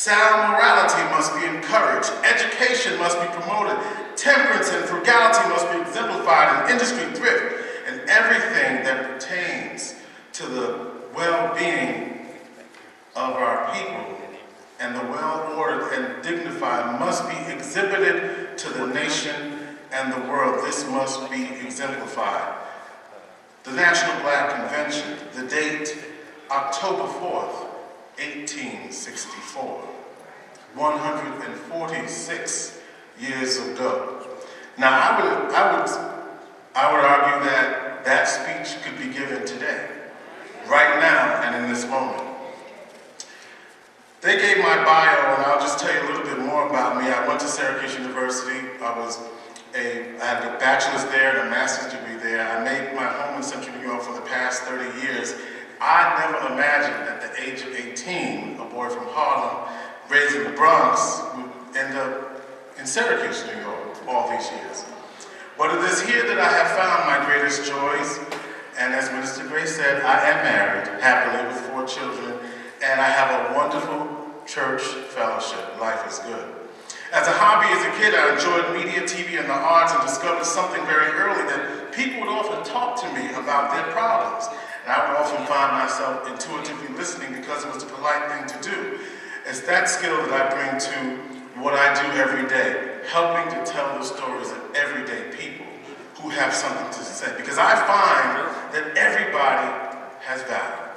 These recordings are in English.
Sound morality must be encouraged. Education must be promoted. Temperance and frugality must be exemplified in industry, thrift, and everything that pertains to the well-being of our people and the well-ordered and dignified must be exhibited to the nation and the world. This must be exemplified. The National Black Convention, the date, October 4th, 1864, 146 years ago. Now, I would argue that that speech could be given today, right now and in this moment. They gave my bio, and I'll just tell you a little bit more about me. I went to Syracuse University. I had a bachelor's there and a master's degree there. I made my home in Central New York for the past 30 years. I never imagined at the age of 18, a boy from Harlem, raised in the Bronx, would end up in Syracuse, New York, all these years. But it is here that I have found my greatest joys, and as Minister Grace said, I am married, happily, with 4 children, and I have a wonderful church fellowship. Life is good. As a hobby as a kid, I enjoyed media, TV, and the arts, and discovered something very early that people would often talk to me about their problems. And I would often find myself intuitively listening because it was the polite thing to do. It's that skill that I bring to what I do every day, helping to tell the stories of everyday people who have something to say. Because I find that everybody has value.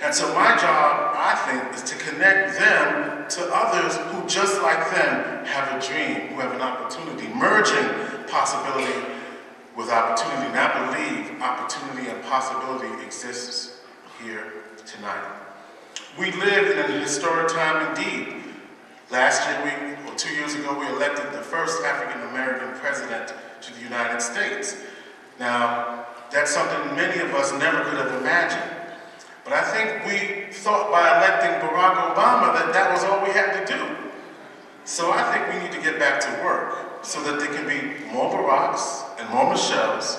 And so my job, I think, is to connect them to others who, just like them, have a dream, who have an opportunity, merging possibility with opportunity. And I believe opportunity and possibility exists here tonight. We live in a historic time indeed. Last year, or 2 years ago, we elected the first African-American president to the United States. Now, that's something many of us never could have imagined. But I think we thought by electing Barack Obama that that was all we had to do. So I think we need to get back to work so that there can be more Baracks and more Michelles,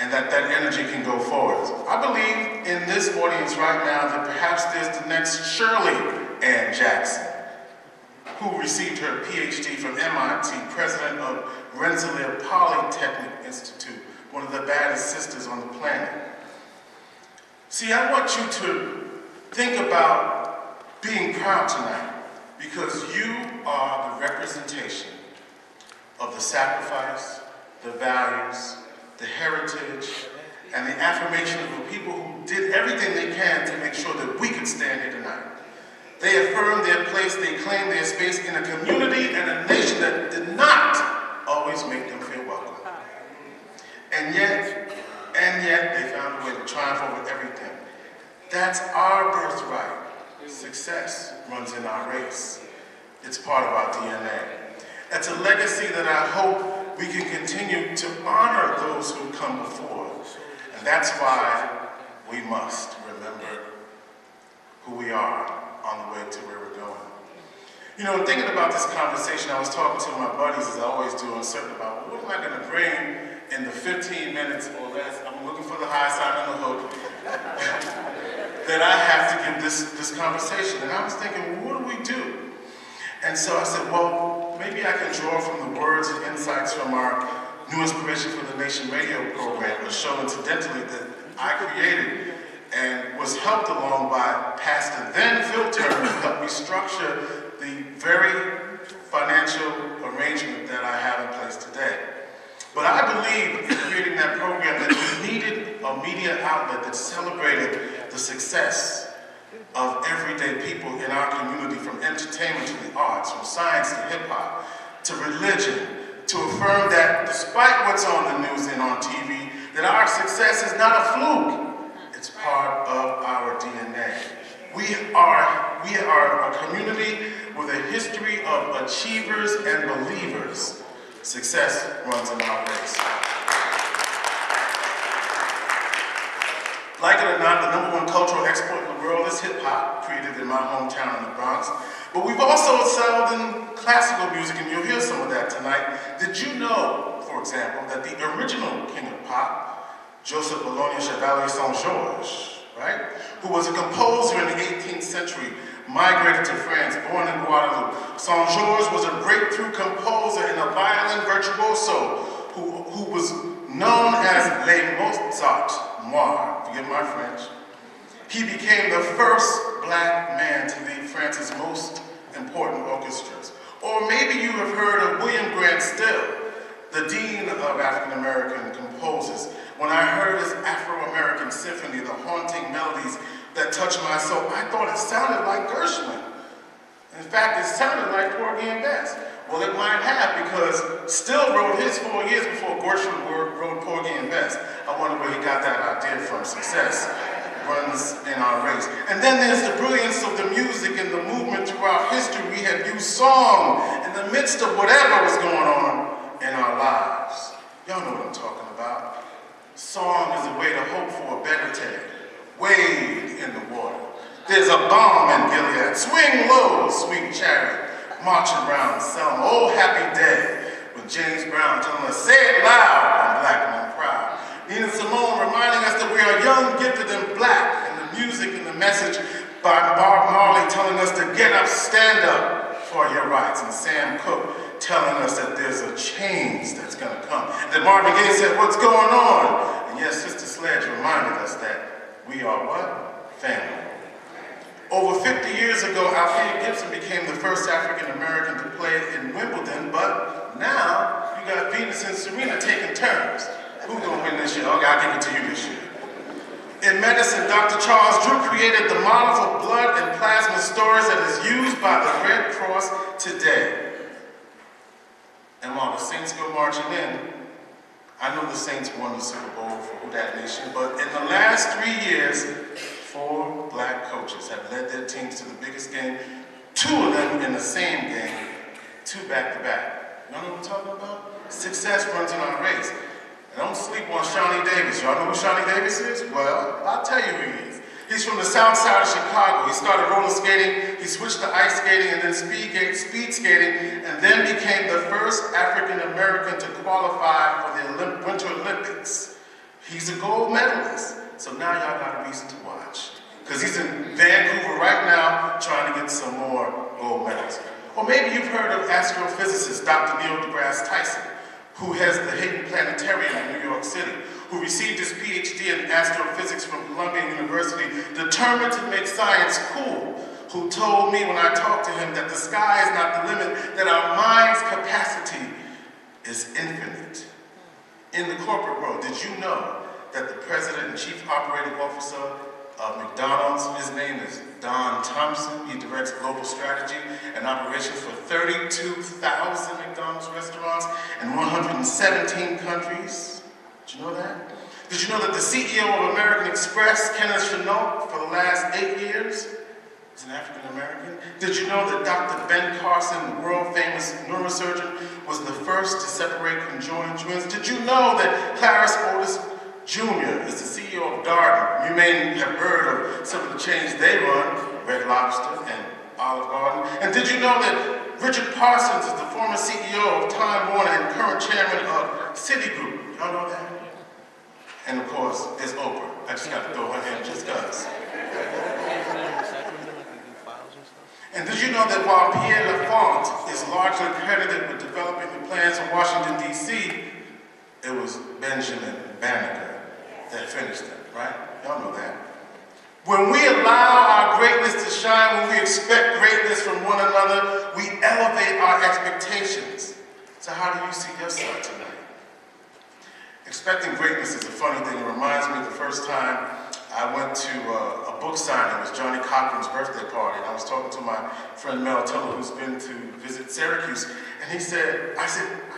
and that energy can go forward. I believe in this audience right now that perhaps there's the next Shirley Ann Jackson, who received her PhD from MIT, president of Rensselaer Polytechnic Institute, one of the baddest sisters on the planet. See, I want you to think about being proud tonight, because you are the representation of the sacrifice, the values, the heritage, and the affirmation of the people who did everything they can to make sure that we could stand here tonight. They affirmed their place, they claimed their space in a community and a nation that did not always make them feel welcome. And yet they found a way to triumph over everything. That's our birthright. Success runs in our race. It's part of our DNA. It's a legacy that I hope we can continue to honor those who come before. And that's why we must remember who we are on the way to where we're going. You know, thinking about this conversation, I was talking to my buddies, as I always do, uncertain about, well, what am I going to bring in the 15 minutes or less, I'm looking for the high side on the hook, that I have to give this conversation. And I was thinking, well, what do we do? And so I said, well, maybe I can draw from the words and insights from our New Inspiration for the Nation radio program, a show, incidentally, that I created and was helped along by Pastor then Phil Turner, who helped me structure the very financial arrangement that I have in place today. But I believe in creating that program that we needed a media outlet that celebrated the success of everyday people in our community, from entertainment to the arts, from science to hip-hop, to religion, to affirm that despite what's on the news and on TV, that our success is not a fluke. It's part of our DNA. We are a community with a history of achievers and believers. Success runs in our race. Like it or not, the #1 cultural export in the world is hip-hop, created in my hometown in the Bronx. But we've also excelled in classical music, and you'll hear some of that tonight. Did you know, for example, that the original king of pop, Joseph Bologna Chevalier Saint-Georges, right, who was a composer in the 18th century, migrated to France, born in Guadeloupe. Saint-Georges was a breakthrough composer and a violin virtuoso who was known as Le Mozart Noir, forgive my French. He became the first black man to lead France's most important orchestras. Or maybe you have heard of William Grant Still, the dean of African-American composers. When I heard his Afro-American symphony, the haunting melodies that touched my soul, I thought it sounded like Gershwin. In fact, it sounded like Porgy and Bess. Well, it might have, because Still wrote his 4 years before Gershwin wrote Porgy and Bess. I wonder where he got that idea from. Success runs in our race. And then there's the brilliance of the music and the movement throughout history. We have used song in the midst of whatever was going on in our lives. Y'all know what I'm talking about. Song is a way to hope for a better day. Wade in the water. There's a balm in Gilead. Swing low, sweet chariot. Marching round Selma. Oh, happy day. With James Brown telling us, say it loud on Black Men Proud. Nina Simone reminding us that we are young, gifted, and black. And the music and the message by Bob Marley telling us to get up, stand up for your rights. And Sam Cooke telling us that there's a change that's going to come. And then Marvin Gaye said, what's going on? And yes, Sister Sledge reminded us that we are what? Family. Over 50 years ago, Althea Gibson became the first African-American to play in Wimbledon, but now you got Venus and Serena taking turns. Who's going to win this year? Okay, I'll give it to you this year. In medicine, Dr. Charles Drew created the model for blood and plasma storage that is used by the Red Cross today. And while the Saints go marching in, I know the Saints won the Super Bowl for Who Dat Nation, but in the last 3 years, 4 black coaches have led their teams to the biggest game, 2 of them in the same game, 2 back-to-back. You know what I'm talking about? Success runs in our race. And don't sleep on Shawnee Davis. Y'all know who Shawnee Davis is? Well, I'll tell you who he is. He's from the south side of Chicago. He started roller skating, he switched to ice skating and then speed skating, and then became the first African-American to qualify for the Winter Olympics. He's a gold medalist. So now y'all got a reason to watch. Because he's in Vancouver right now trying to get some more gold medals. Or maybe you've heard of astrophysicist Dr. Neil deGrasse Tyson, who has the Hayden Planetarium in New York City, who received his PhD in astrophysics from Columbia University, determined to make science cool, who told me when I talked to him that the sky is not the limit, that our mind's capacity is infinite. In the corporate world, did you know that the president and chief operating officer of McDonald's, his name is Don Thompson. He directs global strategy and operations for 32,000 McDonald's restaurants in 117 countries. Did you know that? Did you know that the CEO of American Express, Kenneth Chenault, for the last 8 years, is an African American? Did you know that Dr. Ben Carson, the world-famous neurosurgeon, was the first to separate conjoined twins? Did you know that Clarence Otis Jr. is the CEO of Darden? You may have heard of some of the chains they run, Red Lobster and Olive Garden. And did you know that Richard Parsons is the former CEO of Time Warner and current chairman of Citigroup? Y'all know that? And of course, there's Oprah. I just got to throw her in just because. And did you know that while Pierre Lafont is largely credited with developing the plans for Washington, D.C., it was Benjamin Banneker that finished them, right? Y'all know that. When we allow our greatness to shine, when we expect greatness from one another, we elevate our expectations. So how do you see yourself tonight? Expecting greatness is a funny thing. It reminds me of the first time I went to a book signing. It was Johnny Cochran's birthday party. And I was talking to my friend Mel Tiller, who's been to visit Syracuse. And I said, I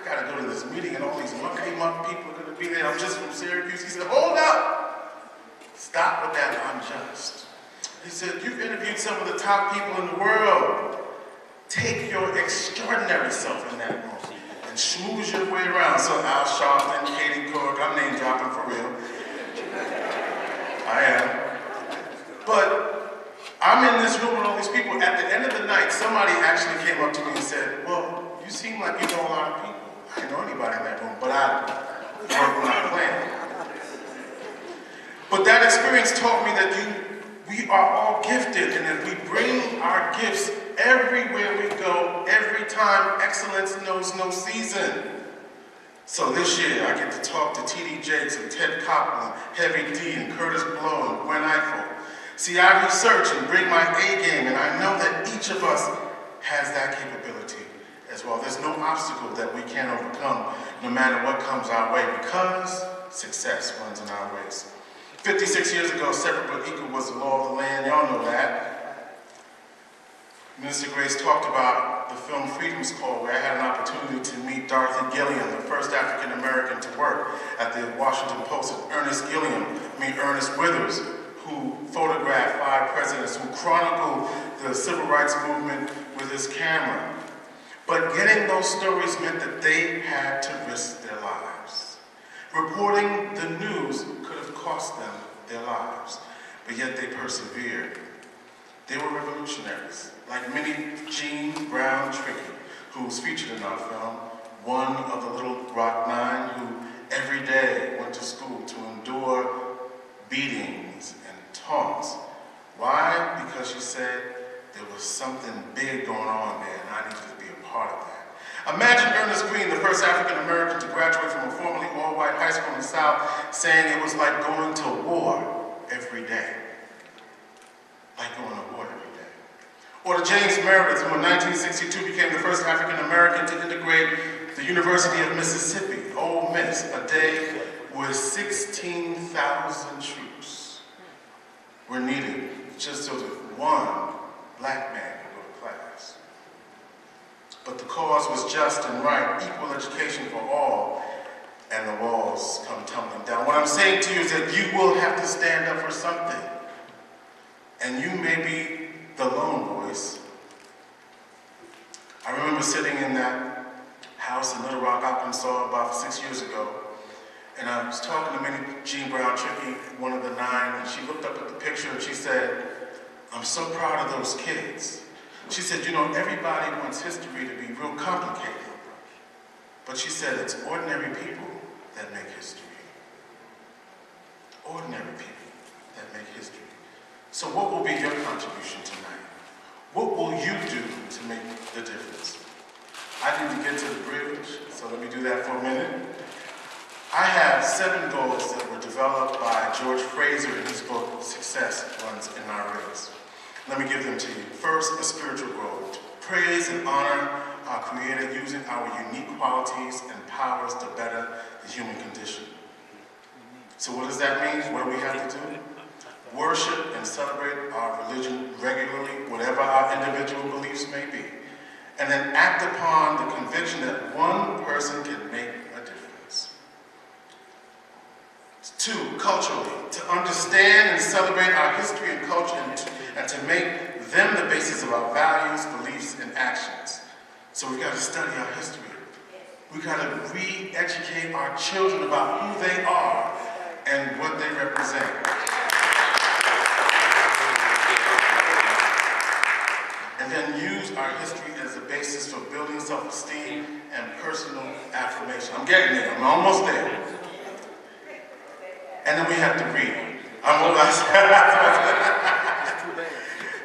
gotta go to this meeting and all these muckety-muck people are gonna be there. I'm just from Syracuse. He said, hold up. Stop with that unjust. He said, you've interviewed some of the top people in the world. Take your extraordinary self in that room and schmooze your way around. So Al Sharpton, Katie Couric, I'm name dropping for real. I am. But I'm in this room with all these people. At the end of the night, somebody actually came up to me and said, well, you seem like you know a lot of people. I didn't know anybody in that room, but I work my plan. But that experience taught me that We are all gifted, and if we bring our gifts everywhere we go, every time, excellence knows no season. So this year, I get to talk to T.D. Jakes and Ted Copeland, Heavy D, and Curtis Blow, and Gwen Eiffel. See, I research and bring my A game, and I know that each of us has that capability as well. There's no obstacle that we can't overcome, no matter what comes our way, because success runs in our ways. 56 years ago, separate but equal was the law of the land. Y'all know that. Minister Grace talked about the film Freedom's Call, where I had an opportunity to meet Dorothy Gilliam, the first African-American to work at the Washington Post, and Ernest Withers, who photographed 5 presidents, who chronicled the civil rights movement with his camera. But getting those stories meant that they had to risk their lives. Reporting the news could have cost them their lives, but yet they persevered. They were revolutionaries, like many Jean Brown Trickey, who was featured in our film, one of the Little Rock Nine, who every day went to school to endure beatings and taunts. Why? Because she said there was something big going on there, and I needed to be a part of that. Imagine Ernest Green, the first African-American to graduate from a formerly all-white high school in the South, saying it was like going to war every day. Like going to war every day. Or to James Meredith, who in 1962 became the first African-American to integrate the University of Mississippi, Ole Miss, a day with 16,000 troops were needed just so that one black man could go to class. But the cause was just and right, equal education for all, and the walls come tumbling down. What I'm saying to you is that you will have to stand up for something. And you may be the lone voice. I remember sitting in that house in Little Rock, Arkansas about 6 years ago, and I was talking to Minnie Jean Brown Trickey, one of the 9, and she looked up at the picture and she said, "I'm so proud of those kids." She said, "You know, everybody wants history to be real complicated." But she said, "It's ordinary people that make history." Ordinary people that make history. So what will be your contribution tonight? What will you do to make the difference? I need to get to the bridge, so let me do that for a minute. I have 7 goals that were developed by George Fraser in his book, Success Runs in Our Race. Let me give them to you. First, a spiritual goal. To praise and honor our Creator using our unique qualities and powers to better the human condition. So what does that mean? What do we have to do? Worship and celebrate our religion regularly, whatever our individual beliefs may be. And then act upon the conviction that one person can make a difference. 2, culturally, to understand and celebrate our history and culture and to make them the basis of our values, beliefs, and actions. So we've got to study our history. We've got to re-educate our children about who they are and what they represent. And then use our history as a basis for building self-esteem and personal affirmation. I'm getting there. I'm almost there. And then we have to read.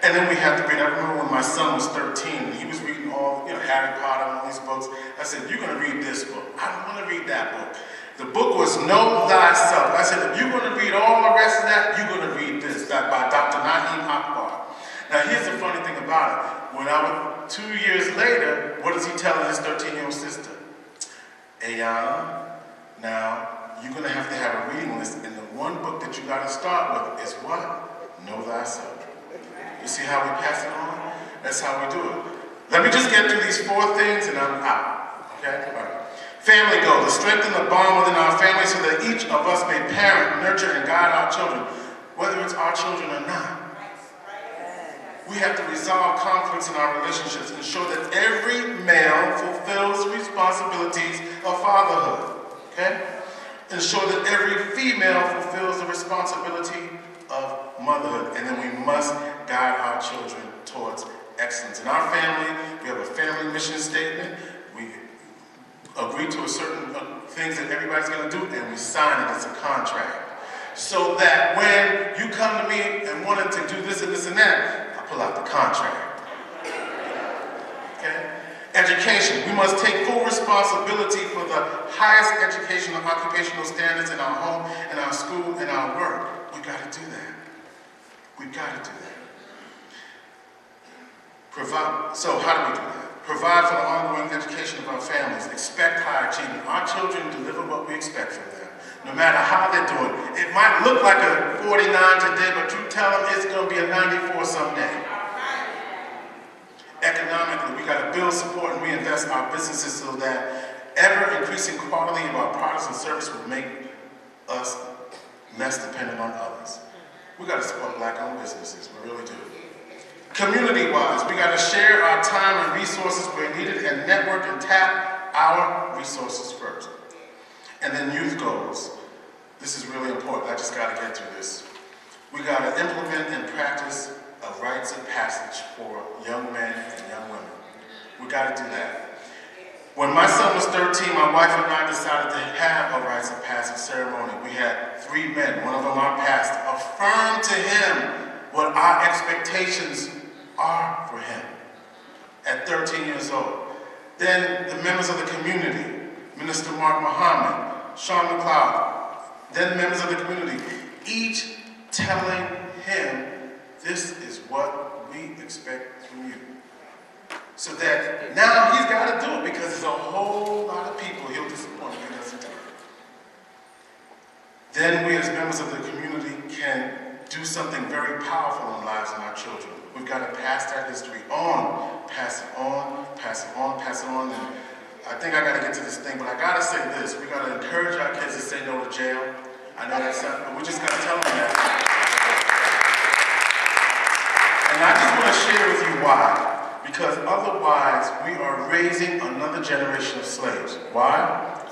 And then we have to read. I remember when my son was 13, and he was reading all, Harry Potter and all these books. I said, "You're going to read this book." "I don't want to read that book." The book was Know Thyself. I said, "If you're going to read all the rest of that, you're going to read this, that by Dr. Naeem Akbar." Now, here's the funny thing about it. When I was 2 years later, what is he telling his 13-year-old sister? "Ayana, now you're going to have a reading list, and the one book that you got to start with is what? Know Thyself." You see how we pass it on? That's how we do it. Let me just get through these 4 things, and I'm out. Okay? All right. Family goal, to strengthen the bond within our family so that each of us may parent, nurture, and guide our children, whether it's our children or not. We have to resolve conflicts in our relationships, ensure that every male fulfills responsibilities of fatherhood, okay? Ensure that every female fulfills the responsibility of motherhood, and then we must guide our children towards excellence. In our family, we have a family mission statement. We agree to a certain things that everybody's going to do, and we sign it as a contract. So that when you come to me and wanted to do this and this and that, I pull out the contract. Okay? Education. We must take full responsibility for the highest educational and occupational standards in our home, in our school, in our work. We got to do that. We got to do that. So how do we do that? Provide for the ongoing education of our families. Expect high achievement. Our children deliver what we expect from them, no matter how they're doing. It might look like a 49 today, but you tell them it's going to be a 94 someday. Economically, we got to build, support, and reinvest in our businesses so that ever-increasing quality of our products and services will make us less dependent on others. We got to support Black-owned businesses. We really do. Community-wise, we got to share our time and resources where needed and network and tap our resources first. And then youth goals. This is really important. I just got to get through this. We got to implement and practice a rites of passage for young men and young women. We got to do that. When my son was 13, my wife and I decided to have a rites of passage ceremony. We had 3 men, one of them our pastor, affirm to him what our expectations are for him at 13 years old. Then the members of the community, Minister Mark Muhammad, Sean McLeod, then members of the community, each telling him, this is what we expect from you. So that now he's got to do it because there's a whole lot of people he'll disappoint if he doesn't do it. Then we as members of the community can do something very powerful in the lives of our children. We've got to pass that history on, pass it on, pass it on, pass it on. And I think I got to get to this thing, but I got to say this. We got to encourage our kids to say no to jail. I know that's something, but we just got to tell them that. And I just want to share with you why. Because otherwise, we are raising another generation of slaves. Why?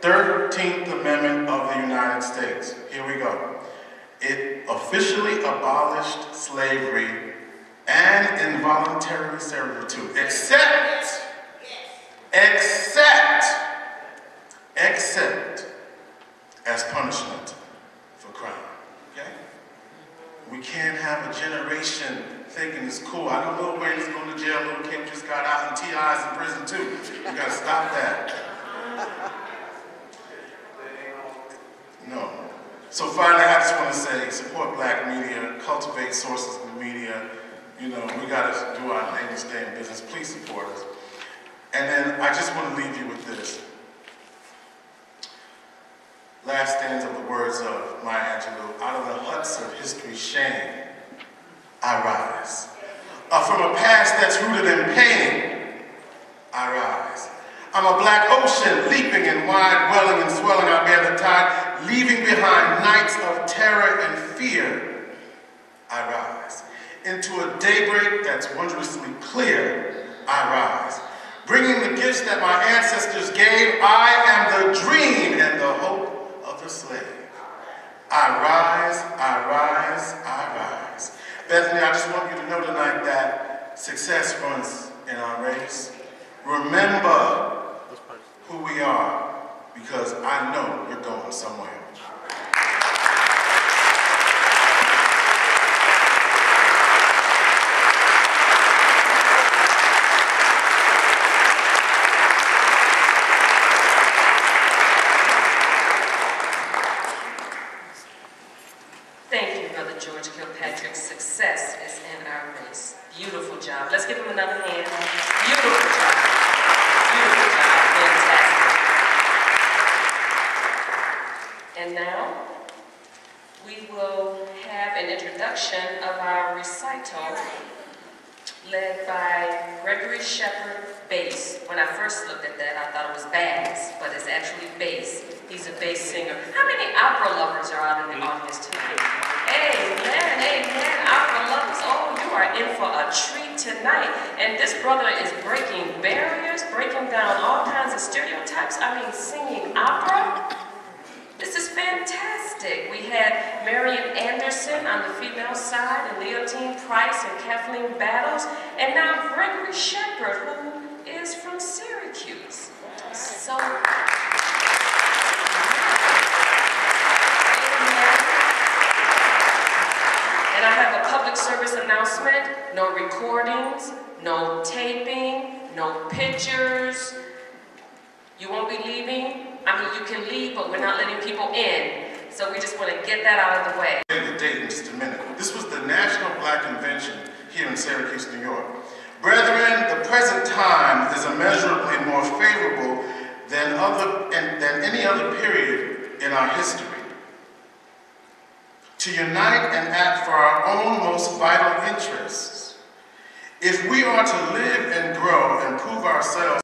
13th Amendment of the United States. Here we go. It officially abolished slavery and involuntary servitude, except as punishment for crime. Okay? We can't have a generation thinking it's cool. I know Lil Wayne is going to jail, Lil Kim just got out, and T.I.'s in prison too. We got to stop that. No. So finally, I just want to say, support Black media, cultivate sources of the media. You know, we got to do our thing to stay in business. Please support us. And then I just want to leave you with this. Last stanza of the words of Maya Angelou. Out of the huts of history's shame, I rise. From a past that's rooted in pain, I rise. I'm a black ocean, leaping and wide, welling and swelling, I bear the tide, leaving behind nights of terror and fear, I rise. Into a daybreak that's wondrously clear, I rise. Bringing the gifts that my ancestors gave, I am the dream and the hope of the slave. I rise, I rise, I rise. Bethany, I just want you to know tonight that success runs in our race. Remember who we are, because I know you're going somewhere. Thank you, Brother George Kilpatrick. Success is in our race. Beautiful job. Let's give him another hand. Beautiful job. Beautiful job. Fantastic. And now, we will have an introduction of our recital led by Gregory Shepard Bass. When I first looked at that, I thought it was bass, but it's actually bass. He's a bass singer. How many opera lovers are out in the audience tonight? Amen, amen. Opera lovers, oh, you are in for a treat tonight. And this brother is breaking barriers, breaking down all kinds of stereotypes. I mean, singing opera. This is fantastic. We had Marian Anderson on the female side, and Leontine Price and Kathleen Battles, and now Gregory Shepard, who is from Syracuse. So, amen. announcement, no recordings, no taping, no pictures. You won't be leaving. I mean, you can leave, but we're not letting people in. So we just want to get that out of the way. The date in just a minute. This was the National Black Convention here in Syracuse, New York. Brethren, the present time is immeasurably more favorable than any other period in our history. To unite and act for our own most vital interests. If we are to live and grow and prove ourselves